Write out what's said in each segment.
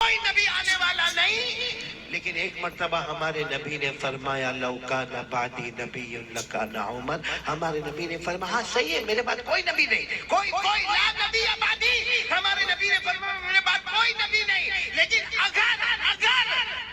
کوئی نبی آنے والا نہیں، لیکن ایک مرتبہ ہمارے نبی نے فرمایا لو کان بعدی نبی لکان عمر. ہمارے نبی نے فرمایا ہاں صحیح ہے، میرے بعد کوئی نبی نہیں، کوئی لا نبی بعدی. ہمارے نبی نے فرمایا میرے بعد کوئی نبی نہیں، لیکن اگر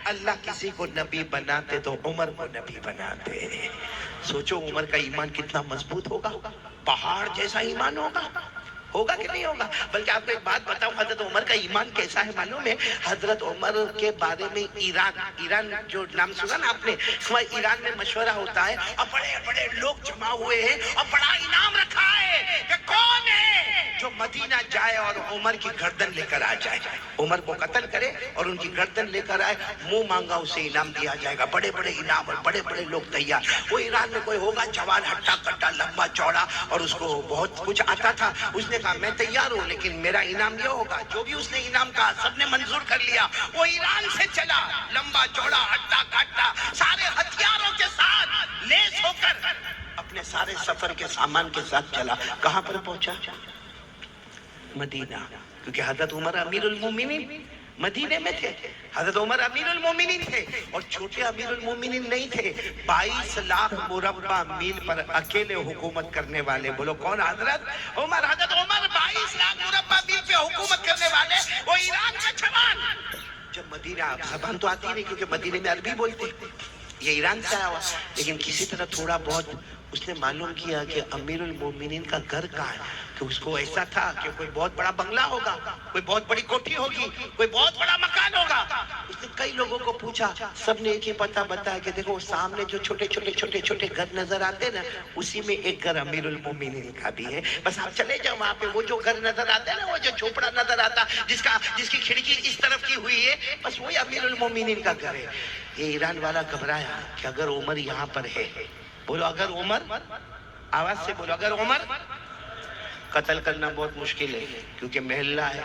اللہ کسی کو نبی بناتے تو عمر کو نبی بناتے. سوچو عمر کا ایمان کتنا مضبوط ہوگا، پہاڑ جیسا ایمان ہوگا کہ نہیں ہوگا. بلکہ آپ کو ایک بات بتاؤں، حضرت عمر کا ایمان کیسا ہے معلوم ہے؟ حضرت عمر کے بارے میں ایران جو نام سنا نا آپ نے، ایران میں مشورہ ہوتا ہے اور بڑے بڑے لوگ جمع ہوئے ہیں اور بڑا انعام رکھا ہے کہ کون ہے جو مدینہ جائے اور عمر کی گردن لے کر آ جائے، عمر کو قتل کرے اور ان کی گردن لے کر آئے، منہ مانگا اسے انعام دیا جائے گا. بڑے بڑے انعام اور بڑے بڑے لوگ تیار. وہ ایران میں کوئی ہوگا جوان ہٹا کٹا لمبا چوڑا اور اس کو بہت کچھ آتا تھا، اس نے کہا میں تیار ہوں لیکن میرا انعام یہ ہوگا. جو بھی اس نے انعام کہا سب نے منظور کر لیا. وہ ایران سے چلا لمبا چوڑا ہٹا کٹا سارے ہتھیاروں کے ساتھ لیس ہو کر اپنے سارے سفر کے سامان کے ساتھ چلا. کہاں پر پہنچا؟ مدینہ. کیونکہ حضرت عمر امیر المومنین مدینے میں تھے. حضرت عمر امیر المومنین تھے اور چھوٹے امیر المومنین نہیں تھے. 22 لاکھ مربع میل پر اکیلے حکومت کرنے والے. بولو کون؟ حضرت عمر. حضرت عمر 22 لاکھ مربع میل پہ حکومت کرنے والے، وہ ایران کا جوان. جب مدینہ، زبان تو آتی نہیں کیونکہ مدینے میں عربی بولتے، یہ ایران سے آیا ہوا، لیکن کسی طرح تھوڑا بہت اس نے معلوم کیا کہ امیر المومنین کا گھر کہاں ہے. کہ اس کو ایسا تھا کہ کوئی بہت بڑا بنگلہ ہوگا، کوئی بہت بڑی کوٹھی ہوگی، کوئی بہت بڑا مکان ہوگا. اس نے کئی لوگوں کو پوچھا، سب نے ایک ہی پتہ بتایا کہ دیکھو سامنے جو چھوٹے چھوٹے گھر نظر آتے نا، اسی میں ایک گھر امیر المومنین کا بھی ہے. بس آپ چلے جاؤ وہاں پہ، وہ جو گھر نظر آتا ہے نا، وہ جو جھوپڑا نظر آتا جس کی کھڑکی اس طرف کی ہوئی ہے، بس وہی امیر المومنین کا گھر ہے. یہ ایران والا گھبرایا کہ اگر عمر یہاں پر ہے، بولو اگر عمر، آواز سے بولو اگر عمر، قتل کرنا بہت مشکل ہے کیونکہ محلہ ہے.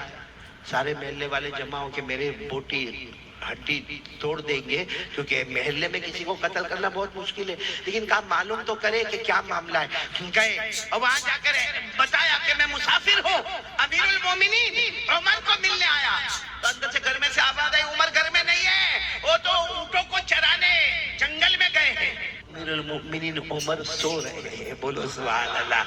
سارے محلے والے جمع ہو کے میرے بوٹی ہڈی توڑ دیں گے، کیونکہ محلے میں کسی کو قتل کرنا بہت مشکل ہے. لیکن کہا معلوم تو کرے کہ کیا معاملہ ہے. گئے اور وہاں جا کر بتایا کہ میں مسافر ہوں، امیر المومنین عمر کو ملنے آیا. تو اندر سے گھر میں سے آواز آئی عمر گھر میں نہیں ہے، وہ تو اونٹوں کو چرانے جنگل میں گئے ہیں. امیر المومنین عمر سو رہے ہیں. بولو سبحان اللہ.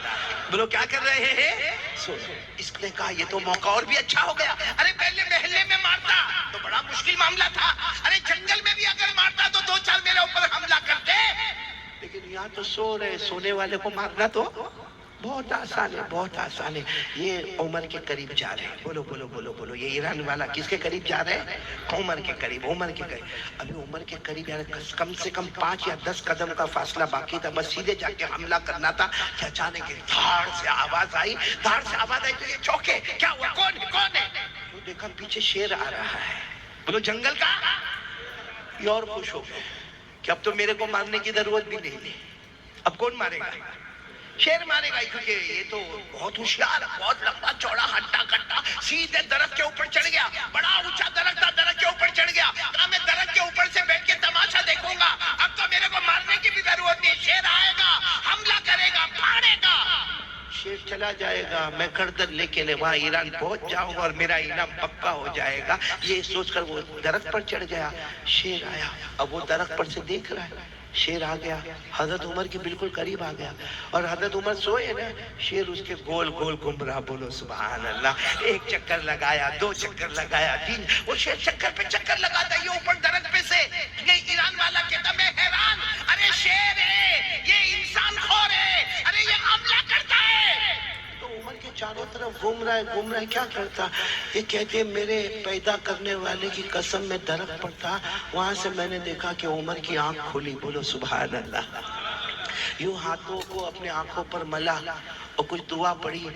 بولو کیا کر رہے ہیں؟ سو. اس نے کہا یہ تو موقع اور بھی اچھا ہو گیا. ارے پہلے محلے میں مارتا تو بڑا مشکل معاملہ تھا، ارے جنگل میں بھی اگر مارتا تو 2-4 میرے اوپر حملہ کرتے، لیکن یہاں تو سو رہے، سونے والے کو مارنا تو بہت آسان ہے، بہت آسان ہے. یہ عمر کے قریب جا رہے ہیں. بولو بولو بولو بولو. یہ ایران والا کس کے قریب جا رہے ہیں؟ عمر کے قریب. عمر کے قریب. ابھی عمر کے قریب یعنی کم سے کم 5 یا 10 قدم کا فاصلہ باقی تھا، بس سیدھے جا کے حملہ کرنا تھا کہ اچانک دھاڑ سے آواز آئی. دھاڑ سے آواز آئی تو یہ چوکے. کیا ہوا؟ کون ہے؟ کون ہے؟ تو دیکھا پیچھے شیر آ رہا ہے. بولو جنگل کا. یہ اور خوش ہو گئے کہ اب تو میرے کو مارنے کی ضرورت بھی نہیں ہے. اب کون مارے گا؟ شیر مارے گا، کیونکہ یہ تو بہت ہوشیار، بہت لمبا چوڑا ہٹا کٹا سیدھے درخت کے اوپر چڑھ گیا. بڑا اونچا درخت تھا، درخت کے اوپر چڑھ گیا. کہا میں درخت کے اوپر سے بیٹھ کے تماشا دیکھوں گا، اب تو میرے کو مارنے کی بھی ضرورت نہیں. شیر آئے گا، حملہ کرے گا، پھاڑے گا. شیر چلا جائے گا، میں گردن لے کے وہاں ایران پہنچ جاؤں گا اور میرا انعام پکا ہو جائے گا. یہ سوچ کر وہ درخت پر چڑھ گیا. شیر آیا، اب وہ درخت پر سے دیکھ رہا ہے. شیر آ گیا، حضرت عمر کے بالکل قریب آ گیا اور حضرت عمر سوئے نا، شیر اس کے گول گول گھوم رہا. بولو سبحان اللہ. 1 چکر لگایا، 2 چکر لگایا، 3. وہ شیر چکر پہ چکر لگاتا. یہ اوپر درخت پہ سے یہ ایران والا کہتا میں حیران، ارے شیر ہے، یہ انسان خور ہے، ارے یہ حملہ کرتا ہے. تو عمر کے چاروں طرف گھوم رہا ہے، کیا کرتا؟ یہ کہتے میرے پیدا کرنے والے کی قسم میں درخت پر تھا، وہاں سے میں نے دیکھا کہ عمر کی آنکھ کھلی. بولو سبحان اللہ. یوں ہاتھوں کو اپنے آنکھوں پر ملا اور کچھ دعا پڑھی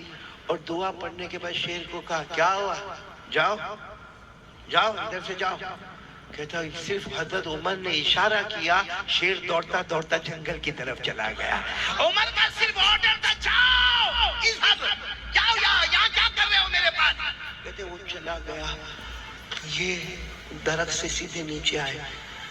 اور دعا پڑھنے کے بعد شیر کو کہا کیا ہوا؟ جاؤ جاؤ ادھر سے جاؤ. کہتا صرف حضرت عمر نے اشارہ کیا، شیر دوڑتا دوڑتا جنگل کی طرف چلا گیا. عمر کا صرف آرڈر تھا جاؤ، جاؤ یہاں کیا کر رہے ہو میرے پاس. کہتے وہ چلا گیا. یہ درخت سے سیدھے نیچے آئے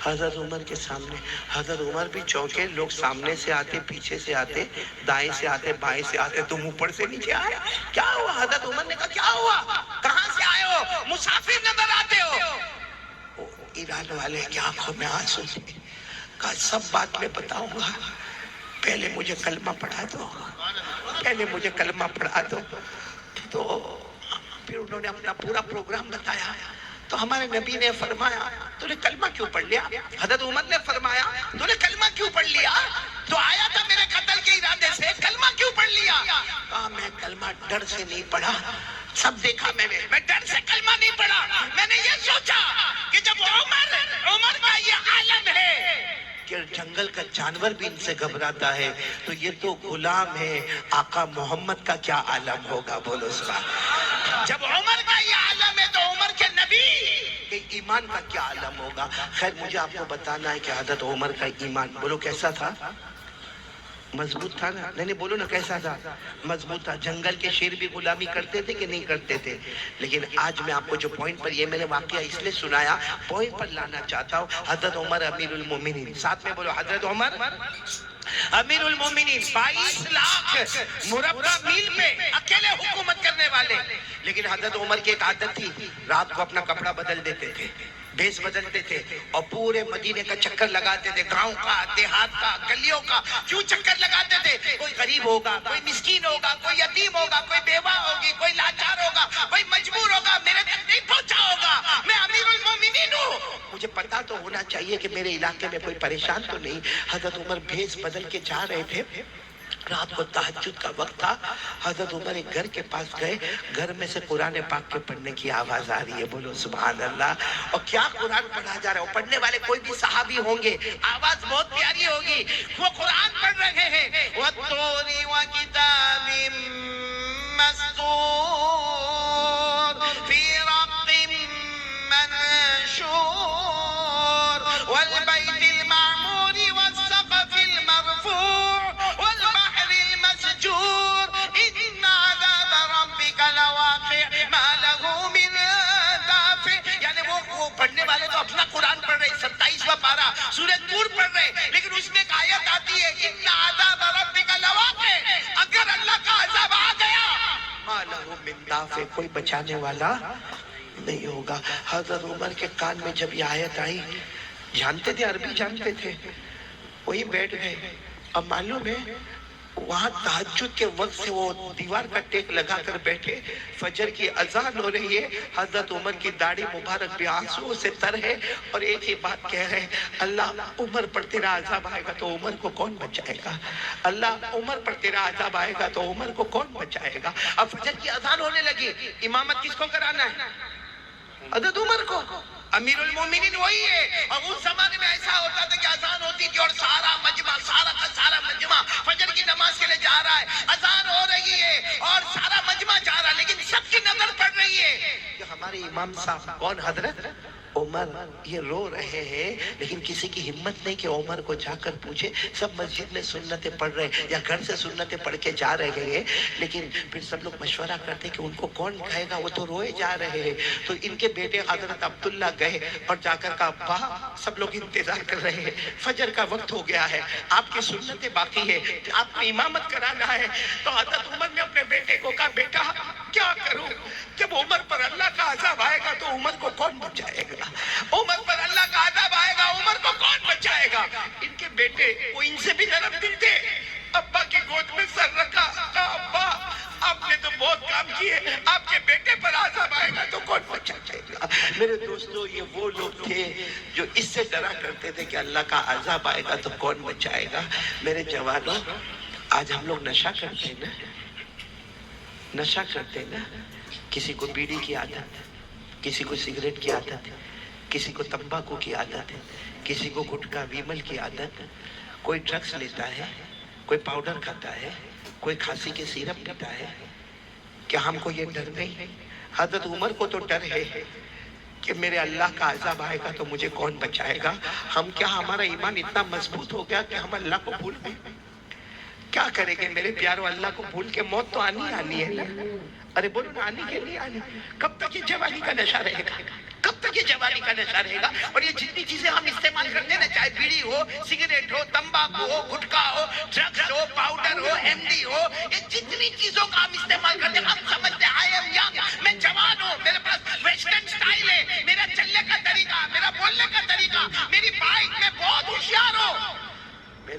حضرت عمر کے سامنے. حضرت عمر بھی چونکے. لوگ سامنے سے آتے، پیچھے سے آتے، دائیں سے آتے، بائیں سے آتے، تم اوپر سے نیچے آئے. کیا ہوا؟ حضرت عمر نے کہا کیا ہوا؟ کہاں سے آئے ہو؟ مسافر نظر آتے ہو. ایران والے کی آنکھوں میں آنسو تھے. کہا سب بات میں بتاؤں گا, پہلے مجھے کلمہ پڑھا دو, پہلے مجھے کلمہ پڑھا دو. تو پھر انہوں نے اپنا پورا پروگرام بتایا. تو ہمارے نبی نے فرمایا تو نے کلمہ کیوں پڑھ لیا؟ حضرت عمر نے فرمایا تو نے کلمہ کیوں پڑھ لیا؟ تو آیا تھا میرے قتل کے ارادے سے, کلمہ کیوں پڑھ لیا؟ کہا میں کلمہ ڈر سے نہیں پڑھا, سب دیکھا میں ڈر سے کلمہ نہیں پڑھا. میں نے یہ سوچا کہ جب عمر کا یہ عالم ہے کہ جنگل کا جانور بھی ان سے گھبراتا ہے, تو یہ تو غلام ہے, آقا محمد کا کیا عالم ہوگا؟ بولو سبحان. جب عمر کا یہ عالم ہے تو عمر کے نبی کے ایمان کا کیا عالم ہوگا؟ خیر مجھے آپ کو بتانا ہے کہ حضرت عمر کا ایمان بولو کیسا تھا؟ مضبوط تھا نا؟ نہیں بولو نا کیسا تھا؟ مضبوط تھا. جنگل کے شیر بھی غلامی کرتے تھے کہ نہیں کرتے تھے؟ لیکن آج میں آپ کو جو پوائنٹ پر, یہ میں نے واقعہ اس لیے سنایا, پوائنٹ پر لانا چاہتا ہوں. حضرت عمر امیر المومنین, ساتھ میں بولو حضرت عمر امیر المومنین, 22 لاکھ مربع میل پہ اکیلے حکومت کرنے والے. لیکن حضرت عمر کی ایک عادت تھی, رات کو اپنا کپڑا بدل دیتے تھے, بیس بدلتے تھے, اور پورے مدینے کا چکر لگاتے تھے, گاؤں کا, دیہات کا, گلیوں کا. کیوں چکر لگاتے تھے؟ کوئی غریب ہوگا, کوئی مسکین ہوگا, کوئی یتیم ہوگا, کوئی بیوہ ہوگی, کوئی لاچار ہوگا, کوئی مجبور ہوگا, میرے تک نہیں پہنچا ہوگا. میں امیر المومنین ہوں, مجھے پتا تو ہونا چاہیے کہ میرے علاقے میں کوئی پریشان تو نہیں. حضرت عمر بھیس بدل کے جا رہے تھے, رات کو تہجد کا وقت تھا. حضرت عمر ایک گھر کے پاس گئے, گھر میں سے قرآن پاک کے پڑھنے کی آواز آ رہی ہے. بولو سبحان اللہ. اور کیا قرآن پڑھا جا رہا ہے؟ پڑھنے والے کوئی بھی صحابی ہوں گے, آواز بہت پیاری ہوگی. وہ قرآن پڑھ رہے ہیں, وَالطُّورِ وَكِتَابٍ مَّسْطُورٍ فِي رَقٍّ مَّنشُورٍ وَالْبَيْتِ الْمَعْمُورِ وَالسَّقْفِ الْمَرْفُوعِ وَالْبَحْرِ الْمَسْجُورِ إِنَّ عَذَابَ رَبِّكَ لَوَاقِعٌ مَا لَهُ مِن دَافِعٍ. یعنی وہ پڑھنے والے تو اپنا قرآن پڑھ رہے, 27واں پارہ سورۃ نور پڑھ رہے, لیکن اس میں ایک آیت آتی ہے, إِنَّ عَذَابَ رَبِّكَ لَوَاقِعٌ. اگر اللہ کا عذاب آ گیا, مَا لَهُ مِن دَافِعٍ, کوئی بچانے والا نہیں ہوگا. حضرت عمر کے کان میں جب یہ آیت آئی, جانتے تھے, عربی جانتے تھے, وہی بیٹھ گئے. اب معلوم ہے وہاں تہجد کے وقت سے وہ دیوار کا ٹیک لگا کر بیٹھے, فجر کی اذان ہو رہی ہے, حضرت عمر کی داڑھی مبارک بھی آنسو سے تر ہے, اور ایک ہی بات کہہ رہے ہیں, اللہ عمر پر تیرا عذاب آئے گا تو عمر کو کون بچائے گا؟ اللہ عمر پر تیرا عذاب آئے گا تو عمر کو کون بچائے گا؟ اب فجر کی اذان ہونے لگی, امامت کس کو کرانا ہے؟ حضرت عمر کو. امیر المومنین وہی ہے. اور اس زمانے میں ایسا ہوتا تھا کہ اذان ہوتی تھی اور سارا مجمع, سارا کا سارا مجمع فجر کی نماز کے لیے جا رہا ہے, اذان ہو رہی ہے اور سارا مجمع جا رہا ہے, لیکن سب کی نظر پڑ رہی ہے کہ ہمارے امام صاحب کون؟ حضرت عمر. یہ رو رہے ہیں, لیکن کسی کی ہمت نہیں کہ عمر کو جا کر پوچھے. سب مسجد میں سنتیں پڑھ رہے یا گھر سے سنتیں پڑھ کے جا رہے ہیں, لیکن پھر سب لوگ مشورہ کرتے کہ ان کو کون کہے گا, وہ تو روئے جا رہے ہیں. تو ان کے بیٹے حضرت عبداللہ گئے اور جا کر کہا, ابا سب لوگ انتظار کر رہے ہیں, فجر کا وقت ہو گیا ہے, آپ کی سنتیں باقی ہے, آپ کو امامت کرانا ہے. تو حضرت عمر نے اپنے بیٹے کو کہا, بیٹا کیا کروں؟ جب عمر پر اللہ کا عذاب آئے گا تو عمر کو کون بچائے گا؟ عمر پر اللہ کا عذاب آئے گا, عمر کو کون بچائے گا؟ ان کے بیٹے وہ ان سے بھی نرم دل تھے, ابا کی گود میں سر رکھا, کہا ابا آپ نے تو بہت کام کیے, آپ کے بیٹے پر عذاب آئے گا تو کون بچائے گا؟ میرے دوستو, یہ وہ لوگ تھے جو اس سے ڈرا کرتے تھے کہ اللہ کا عذاب آئے گا تو کون بچائے گا. میرے جوانوں, آج ہم لوگ نشہ کرتے ہیں نا, نشہ کرتے ہیں نا. کسی کو بیڑی کی عادت, کسی کو سگریٹ کی عادت, کسی کو تمباکو کی عادت ہے, کسی کو گٹکا ویمل کی عادت, کوئی ڈرگس لیتا ہے, کوئی پاؤڈر کھاتا ہے, کوئی کھانسی کے سیرپ پیتا ہے. کیا ہم کو یہ ڈر نہیں؟ حضرت عمر کو تو ڈر ہے کہ میرے اللہ کا عذاب آئے گا تو مجھے کون بچائے گا. ہم کیا, ہمارا ایمان اتنا مضبوط ہو گیا کہ ہم اللہ کو بھول گئے؟ کیا کریں گے میرے پیارو, اللہ کو بھول کے موت تو آنی ہے نا. ارے بولو نا, آنی کے لیے آنی. کب تک یہ جوانی کا نشہ رہے گا؟ کب تک یہ جوانی کا نشہ رہے گا؟ اور یہ جتنی چیزیں ہم استعمال کرتے ہیں نا, چاہے بیڑی ہو, سگریٹ ہو, تمباکو ہو, گٹکا ہو, ڈرگس ہو, پاؤڈر ہو, MD ہو, یہ جتنی چیزوں کا ہم استعمال کرتے ہیں, ہم سمجھتے ہیں آئی ایم ینگ, میں جوان ہوں, میرے پاس ویسٹرن سٹائل ہے, میرا چلنے کا طریقہ, میرا بولنے کا